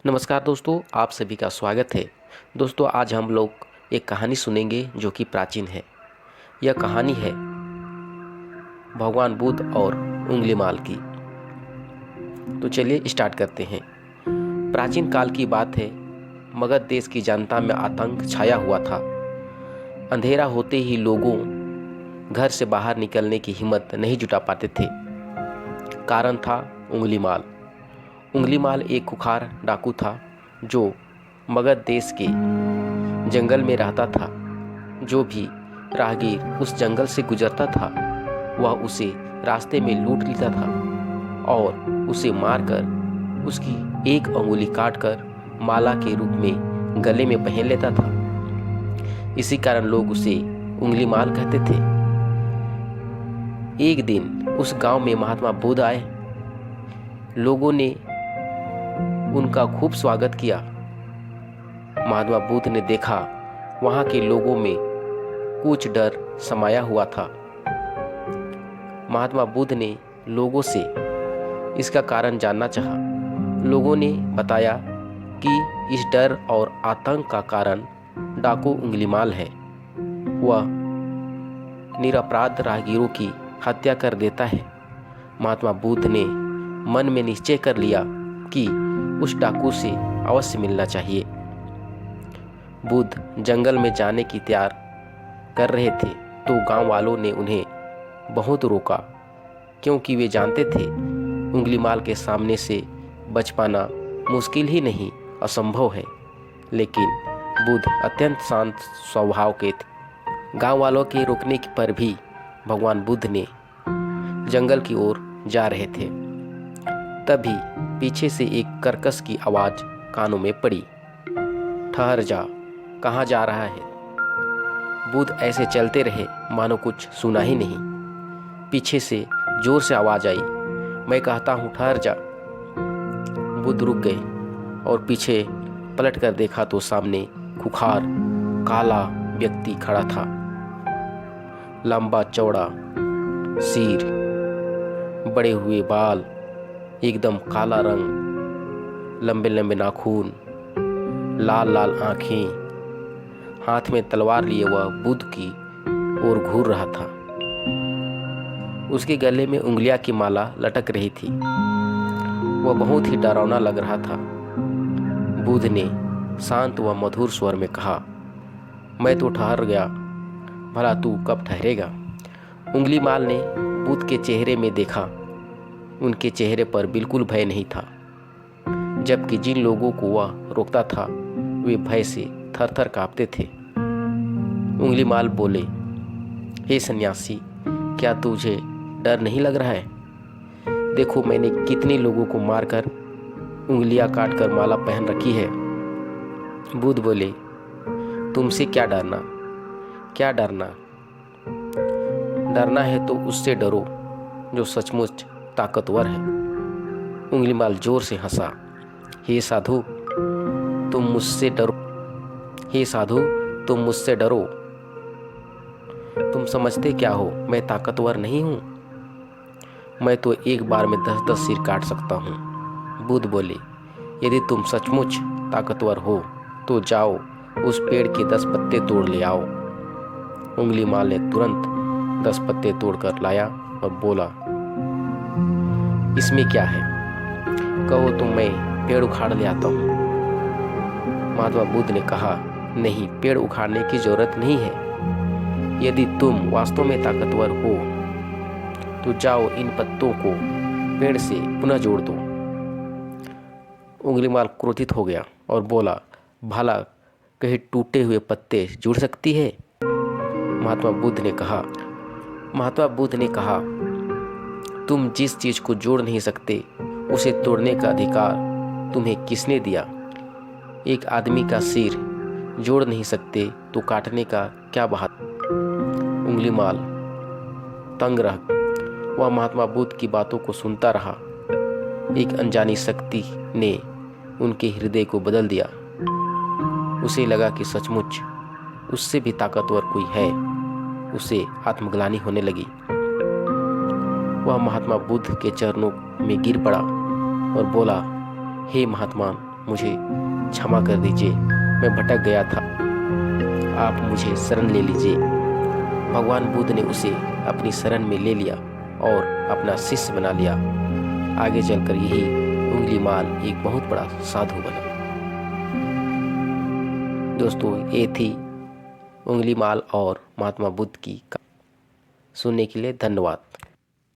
नमस्कार दोस्तों, आप सभी का स्वागत है। दोस्तों, आज हम लोग एक कहानी सुनेंगे जो कि प्राचीन है। यह कहानी है भगवान बुद्ध और उंगलीमाल की। तो चलिए स्टार्ट करते हैं। प्राचीन काल की बात है। मगध देश की जनता में आतंक छाया हुआ था। अंधेरा होते ही लोगों घर से बाहर निकलने की हिम्मत नहीं जुटा पाते थे। कारण था उंगलीमाल। उंगलीमाल एक खुखार डाकू था जो मगध देश के जंगल में रहता था। जो भी राहगीर उस जंगल से गुजरता था वह उसे रास्ते में लूट लेता था और उसे मारकर उसकी एक अंगुली काटकर माला के रूप में गले में पहन लेता था। इसी कारण लोग उसे उंगलीमाल कहते थे। एक दिन उस गांव में महात्मा बुद्ध आए। लोगों ने उनका खूब स्वागत किया। महात्मा बुद्ध ने देखा वहां के लोगों में कुछ डर समाया हुआ था। महात्मा बुद्ध ने लोगों से इसका कारण जानना चाहा। लोगों ने बताया कि इस डर और आतंक का कारण डाकू उंगलीमाल है। वह निरपराध राहगीरों की हत्या कर देता है। महात्मा बुद्ध ने मन में निश्चय कर लिया कि उस डाकू से अवश्य मिलना चाहिए। बुद्ध जंगल में जाने की तैयार कर रहे थे तो गांव वालों ने उन्हें बहुत रोका, क्योंकि वे जानते थे उंगलीमाल के सामने से बच पाना मुश्किल ही नहीं असंभव है। लेकिन बुद्ध अत्यंत शांत स्वभाव के थे। गांव वालों के रोकने पर भी भगवान बुद्ध ने जंगल की ओर जा रहे थे। तभी पीछे से एक कर्कश की आवाज कानों में पड़ी। ठहर जा, कहाँ जा रहा है? बुद्ध ऐसे चलते रहे मानो कुछ सुना ही नहीं। पीछे से जोर से आवाज आई, मैं कहता हूँ ठहर जा। बुद्ध रुक गए और पीछे पलट कर देखा तो सामने खुखार काला व्यक्ति खड़ा था। लंबा चौड़ा सिर, बड़े हुए बाल, एकदम काला रंग, लंबे लंबे नाखून, लाल लाल आंखें। हाथ में तलवार लिए वह बुद्ध की ओर घूर रहा था। उसके गले में उंगलियां की माला लटक रही थी। वह बहुत ही डरावना लग रहा था। बुद्ध ने शांत व मधुर स्वर में कहा, मैं तो ठहर गया, भला तू कब ठहरेगा? उंगलीमाल ने बुद्ध के चेहरे में देखा। उनके चेहरे पर बिल्कुल भय नहीं था, जबकि जिन लोगों को वह रोकता था वे भय से थर-थर कांपते थे। उंगलीमाल बोले, हे सन्यासी, क्या तुझे डर नहीं लग रहा है? देखो मैंने कितने लोगों को मारकर उंगलियां काटकर माला पहन रखी है। बुद्ध बोले, तुमसे क्या डरना? क्या डरना? डरना है तो उससे डरो जो सचमुच ताकतवर है। उंगलीमाल जोर से हंसा। हे साधु, तुम मुझसे डरो। हे साधु, तुम मुझसे डरो। तुम समझते क्या हो, मैं ताकतवर नहीं हूं? मैं तो एक बार में 10-10 सिर काट सकता हूं। बुद्ध बोले, यदि तुम सचमुच ताकतवर हो तो जाओ उस पेड़ के 10 पत्ते तोड़ ले आओ। उंगलीमाल ने तुरंत 10 पत्ते तोड़कर लाया और बोला, इसमें क्या है? कहो तो मैं पेड़ उखाड़ ले आता हूँ। महात्मा बुद्ध ने कहा, नहीं, पेड़ उखाड़ने की जरूरत नहीं है। यदि तुम वास्तव में ताकतवर हो तो जाओ इन पत्तों को पेड़ से पुनः जोड़ दो। उंगलीमाल क्रोधित हो गया और बोला, भला कहीं टूटे हुए पत्ते जुड़ सकती है? महात्मा बुद्ध ने कहा, तुम जिस चीज को जोड़ नहीं सकते उसे तोड़ने का अधिकार तुम्हें किसने दिया? एक आदमी का सिर जोड़ नहीं सकते तो काटने का क्या बहादुरी? उंगलीमाल तंग रह। वह महात्मा बुद्ध की बातों को सुनता रहा। एक अनजानी शक्ति ने उनके हृदय को बदल दिया। उसे लगा कि सचमुच उससे भी ताकतवर कोई है। उसे आत्मग्लानि होने लगी। वह महात्मा बुद्ध के चरणों में गिर पड़ा और बोला, हे महात्मा, मुझे क्षमा कर दीजिए, मैं भटक गया था, आप मुझे शरण ले लीजिए। भगवान बुद्ध ने उसे अपनी शरण में ले लिया और अपना शिष्य बना लिया। आगे चलकर यही उंगलीमाल एक बहुत बड़ा साधु बना। दोस्तों, ये थी उंगलीमाल और महात्मा बुद्ध की। सुनने के लिए धन्यवाद।